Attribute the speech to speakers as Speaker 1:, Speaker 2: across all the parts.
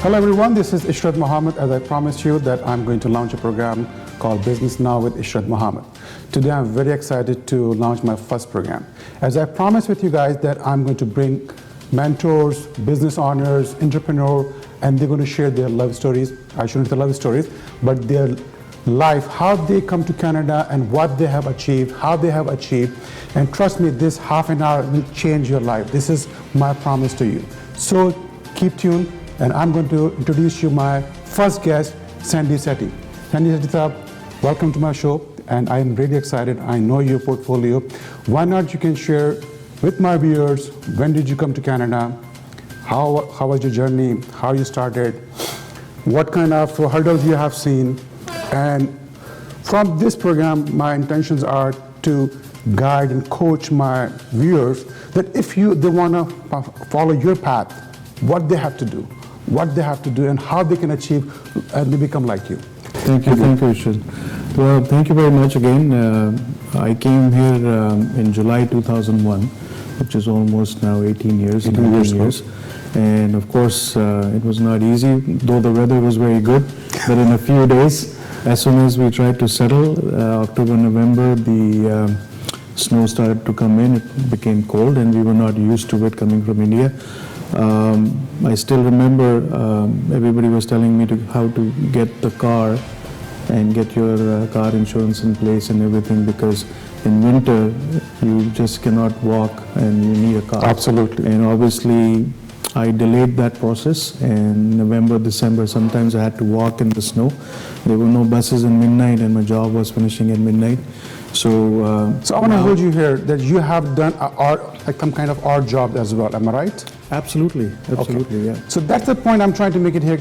Speaker 1: Hello everyone, this is Ishrat Muhammad. As I promised you that I'm going to launch a program called Business Now with Ishrat Muhammad. Today I'm very excited to launch my first program. As I promised with you guys that I'm going to bring mentors, business owners, entrepreneurs, and they're going to share their love stories. I shouldn't say love stories, but their life, how they come to Canada and what they have achieved, how they have achieved. And trust me, this half an hour will change your life. This is my promise to you. So keep tuned. And I'm going to introduce you my first guest, Sandi Sethi. Sandi Sethi sahab, welcome to my show, and I am really excited. I know your portfolio. Why not you can share with my viewers, when did you come to Canada? How was your journey? How you started? What kind of hurdles you have seen? And from this program, my intentions are to guide and coach my viewers that if they want to follow your path, what they have to do, and how they can achieve and they become like you.
Speaker 2: Thank you, Ishrat. Well, thank you very much again. I came here in July 2001, which is almost now 18 years.
Speaker 1: 18 years.
Speaker 2: And of course, it was not easy, though the weather was very good. But in a few days, as soon as we tried to settle, October, November, the snow started to come in. It became cold, and we were not used to it coming from India. I still remember everybody was telling me how to get the car and get your car insurance in place and everything, because in winter you just cannot walk and you need a car.
Speaker 1: Absolutely.
Speaker 2: And obviously I delayed that process, and November, December, sometimes I had to walk in the snow. There were no buses in midnight, and my job was finishing at midnight. So
Speaker 1: I want to hold you here that you have done like some kind of art job as well. Am I right?
Speaker 2: Absolutely, okay. Yeah.
Speaker 1: So that's the point I'm trying to make it here,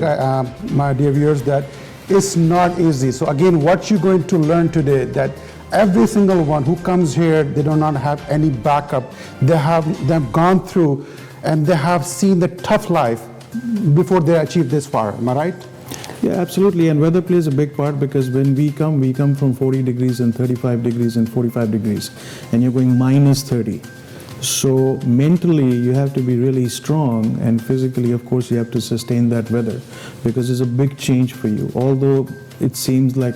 Speaker 1: my dear viewers, that it's not easy. So again, what you're going to learn today, that every single one who comes here, they do not have any backup. They've gone through and they have seen the tough life before they achieve this far. Am I right?
Speaker 2: Yeah, absolutely. And weather plays a big part, because when we come from 40 degrees and 35 degrees and 45 degrees, and you're going minus 30. So mentally, you have to be really strong, and physically, of course, you have to sustain that weather, because it's a big change for you. Although it seems like,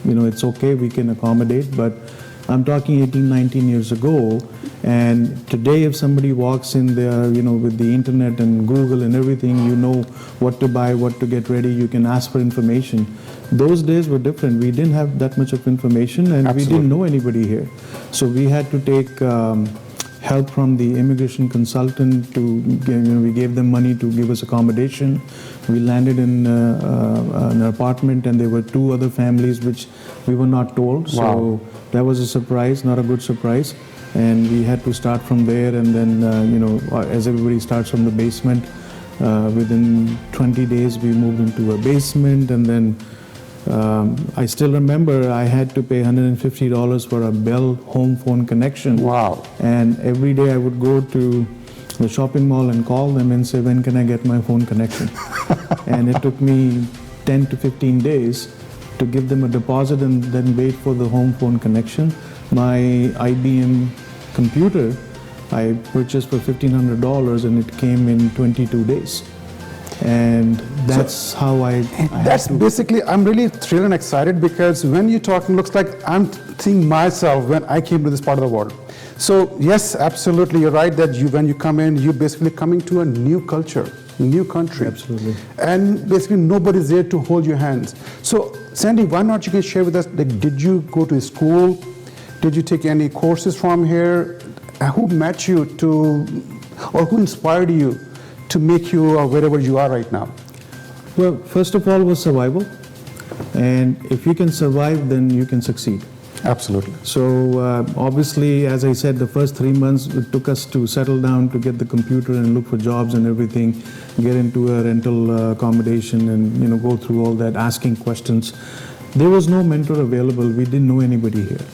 Speaker 2: it's okay, we can accommodate, but I'm talking 18, 19 years ago, and today if somebody walks in there, with the internet and Google and everything, you know what to buy, what to get ready, you can ask for information. Those days were different. We didn't have that much of information, and
Speaker 1: Absolutely.
Speaker 2: We didn't know anybody here. So we had to take help from the immigration consultant we gave them money to give us accommodation. We landed in an apartment, and there were 2 other families which we were not told.
Speaker 1: Wow.
Speaker 2: So that was a surprise, not a good surprise. And we had to start from there, and then, as everybody starts from the basement, within 20 days we moved into a basement, and then I still remember I had to pay $150 for a Bell home phone connection.
Speaker 1: Wow.
Speaker 2: And every day I would go to the shopping mall and call them and say, when can I get my phone connection? And it took me 10 to 15 days to give them a deposit and then wait for the home phone connection. My IBM computer I purchased for $1,500, and it came in 22 days. And that's how I
Speaker 1: that's basically, I'm really thrilled and excited, because when you're talking, looks like I'm seeing myself when I came to this part of the world. So yes, absolutely, you're right that when you come in, you're basically coming to a new culture, new country.
Speaker 2: Absolutely.
Speaker 1: And basically nobody's there to hold your hands. So Sandi, why not you can share with us, did you go to school? Did you take any courses from here? Who met you or who inspired you to make you wherever you are right now?
Speaker 2: Well, first of all was survival. And if you can survive, then you can succeed.
Speaker 1: Absolutely.
Speaker 2: So obviously, as I said, the first 3 months it took us to settle down, to get the computer and look for jobs and everything, get into a rental accommodation, and go through all that, asking questions. There was no mentor available. We didn't know anybody here.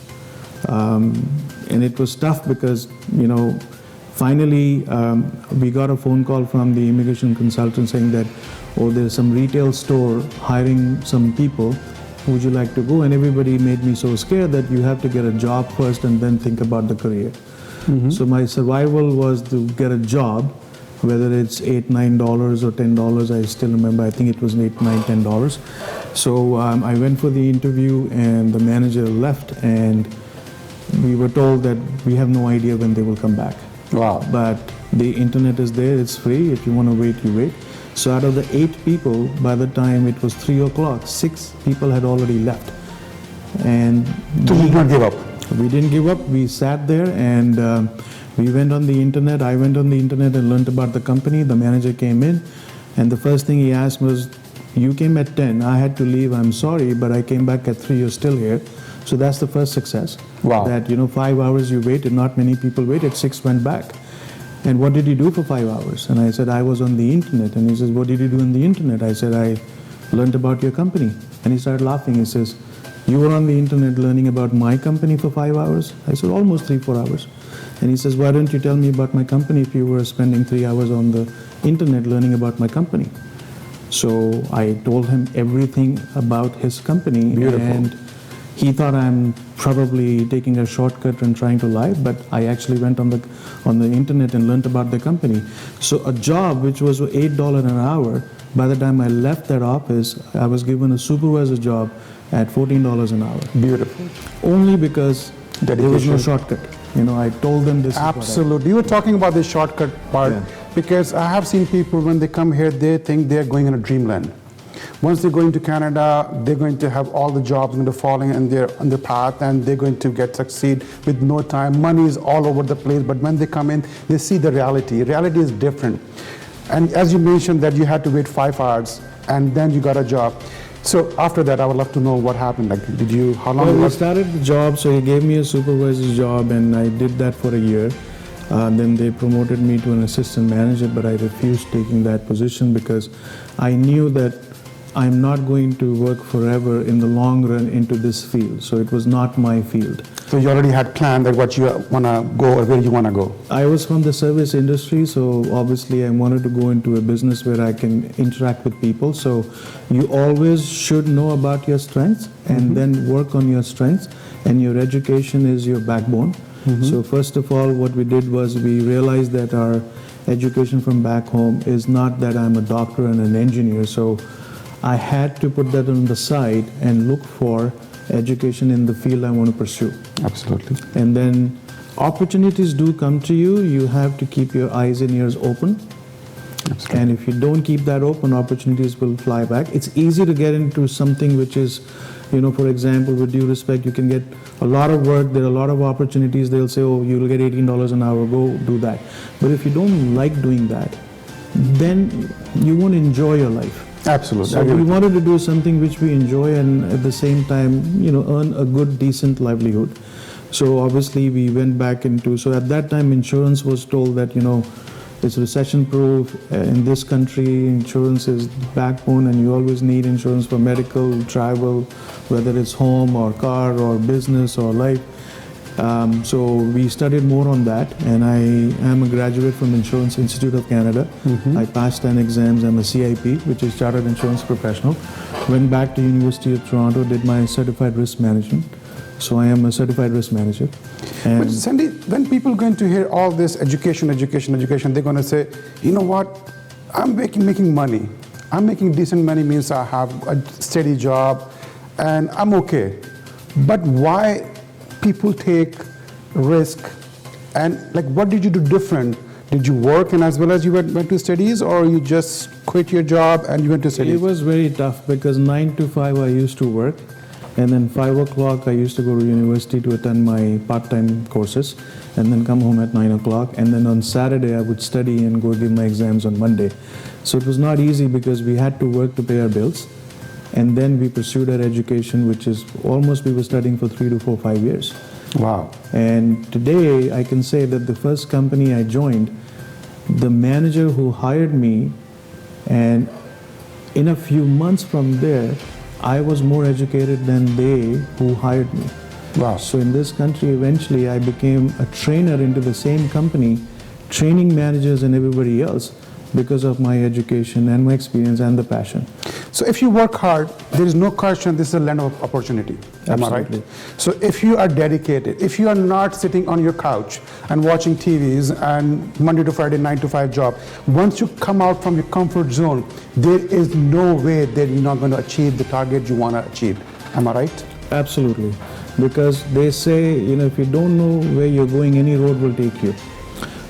Speaker 2: And it was tough because, finally we got a phone call from the immigration consultant saying that, there's some retail store hiring some people. Would you like to go? And everybody made me so scared that you have to get a job first and then think about the career. Mm-hmm. So my survival was to get a job whether it's $8, $9 or $10. I still remember, I think it was $8, $9, $10. So I went for the interview and the manager left, and we were told that we have no idea when they will come back.
Speaker 1: Wow.
Speaker 2: But the internet is there, it's free. If you want to wait, you wait. So out of the 8 people, by the time it was 3 o'clock, 6 people had already left. And
Speaker 1: So you did not give up?
Speaker 2: we didn't give up. We sat there and we went on the internet. I went on the internet and learned about the company. The manager came in, and the first thing he asked was, you came at 10, I had to leave, I'm sorry, but I came back at 3, you're still here. So that's the first success.
Speaker 1: Wow.
Speaker 2: That, 5 hours you waited, not many people waited, 6 went back. And what did you do for 5 hours? And I said, I was on the internet. And he says, what did you do on the internet? I said, I learned about your company. And he started laughing. He says, you were on the internet learning about my company for 5 hours? I said, almost 3-4 hours. And he says, why don't you tell me about my company if you were spending 3 hours on the internet learning about my company? So I told him everything about his company.
Speaker 1: Beautiful.
Speaker 2: And he thought I'm probably taking a shortcut and trying to lie, but I actually went on the internet and learned about the company. So a job which was $8 an hour, by the time I left that office, I was given a supervisor job at $14 an hour.
Speaker 1: Beautiful.
Speaker 2: Only because there was no
Speaker 1: Dedication.
Speaker 2: shortcut. I told them this is what
Speaker 1: Absolutely. You were talking about the shortcut part,
Speaker 2: Yeah.
Speaker 1: because I have seen people when they come here, they think they're going in a dreamland. Once they're going to Canada, they're going to have all the jobs going to falling in their path, and they're going to succeed with no time. Money is all over the place, but when they come in, they see the reality. Reality is different. And as you mentioned that you had to wait 5 hours, and then you got a job. So after that, I would love to know what happened. Like, how long?
Speaker 2: Well, we started the job, so he gave me a supervisor's job, and I did that for a year. Then they promoted me to an assistant manager, but I refused taking that position because I knew that I'm not going to work forever in the long run into this field. So it was not my field.
Speaker 1: So you already had planned that what you want to go or where you want to go.
Speaker 2: I was from the service industry, so obviously I wanted to go into a business where I can interact with people. So you always should know about your strengths and then work on your strengths, and your education is your backbone. So first of all, what we did was we realized that our education from back home is not that I'm a doctor and an engineer. So I had to put that on the side and look for education in the field I want to pursue.
Speaker 1: Absolutely.
Speaker 2: And then opportunities do come to you. You have to keep your eyes and ears open.
Speaker 1: Absolutely.
Speaker 2: And if you don't keep that open, opportunities will fly back. It's easy to get into something which is, for example, with due respect, you can get a lot of work, there are a lot of opportunities. They'll say, oh, you'll get $18 an hour, go do that. But if you don't like doing that, then you won't enjoy your life.
Speaker 1: Absolutely.
Speaker 2: So we wanted to do something which we enjoy and at the same time, earn a good, decent livelihood. So obviously we went back into, so at that time insurance was told that, it's recession proof. In this country, insurance is the backbone and you always need insurance for medical, travel, whether it's home or car or business or life. So we studied more on that, and I am a graduate from Insurance Institute of Canada. I passed 10 exams. I'm a CIP, which is Chartered Insurance Professional. Went back to University of Toronto, did my certified risk management. So I am a certified risk manager.
Speaker 1: But
Speaker 2: And
Speaker 1: Sandi, when people are going to hear all this education, they're going to say, you know what, I'm making money. I'm making decent money means I have a steady job and I'm okay. But why people take risk, and what did you do different? Did you work and as well as you went to studies, or you just quit your job and you went to studies?
Speaker 2: it was very tough because 9 to 5 I used to work. And then 5 o'clock I used to go to university to attend my part-time courses and then come home at 9 o'clock. And then on Saturday I would study and go give my exams on Monday. So it was not easy because we had to work to pay our bills. And then we pursued our education, which is almost we were studying for 3 to 4, 5 years.
Speaker 1: Wow.
Speaker 2: And today I can say that the first company I joined, the manager who hired me, and in a few months from there, I was more educated than they who hired me.
Speaker 1: Wow.
Speaker 2: So in this country, eventually I became a trainer into the same company, training managers and everybody else, because of my education and my experience and the passion.
Speaker 1: So if you work hard, there is no question this is a land of opportunity. Am I
Speaker 2: Absolutely.
Speaker 1: right? So if you are dedicated, if you are not sitting on your couch and watching TVs and Monday to Friday 9 to 5 job, once you come out from your comfort zone, there is no way that you're not going to achieve the target you want to achieve. Am I right?
Speaker 2: Absolutely. Because they say, if you don't know where you're going, any road will take you.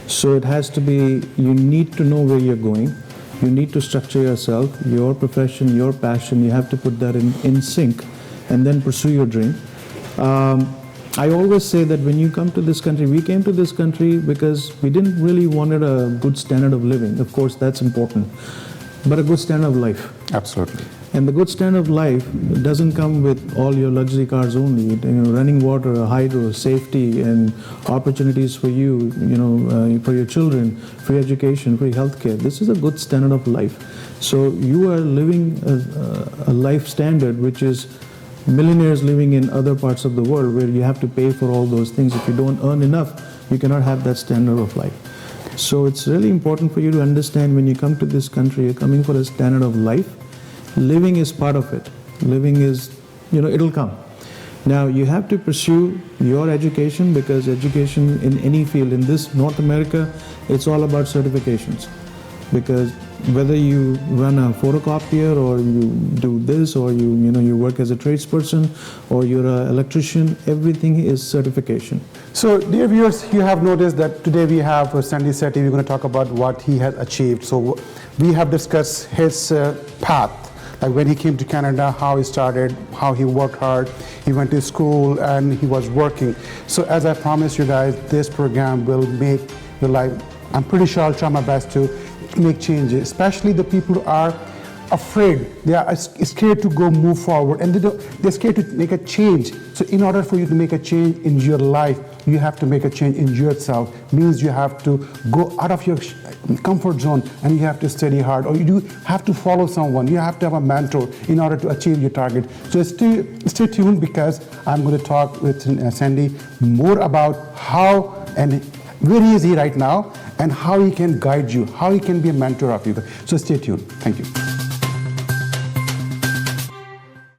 Speaker 2: So it has to be, you need to know where you're going. You need to structure yourself, your profession, your passion. You have to put that in sync and then pursue your dream. I always say that when you come to this country, we came to this country because we didn't really wanted a good standard of living. Of course, that's important. But a good standard of life.
Speaker 1: Absolutely.
Speaker 2: And the good standard of life doesn't come with all your luxury cars only. Running water, hydro, safety, and opportunities for you, for your children, free education, free healthcare. This is a good standard of life. So you are living a life standard which is millionaires living in other parts of the world, where you have to pay for all those things. If you don't earn enough, you cannot have that standard of life. So it's really important for you to understand, when you come to this country, you're coming for a standard of life. Living is part of it. Living is, it'll come. Now you have to pursue your education, because education in any field, in this North America, it's all about certifications. Because whether you run a photocopier, or you do this, or you work as a tradesperson, or you're an electrician, everything is certification.
Speaker 1: So, dear viewers, you have noticed that today we have Sandi Sethi. We're going to talk about what he has achieved. So, we have discussed his path, like when he came to Canada, how he started, how he worked hard, he went to school, and he was working. So, as I promised you guys, this program will make your life, I'm pretty sure I'll try my best to make changes, especially the people who are afraid, they are scared to go move forward, and they're scared to make a change. So in order for you to make a change in your life, you have to make a change in yourself. Means you have to go out of your comfort zone, and you have to study hard, or you do have to follow someone. You have to have a mentor in order to achieve your target. So stay tuned, because I'm going to talk with Sandi more about how and where is he right now, and how he can guide you, how he can be a mentor of you. So stay tuned. Thank you.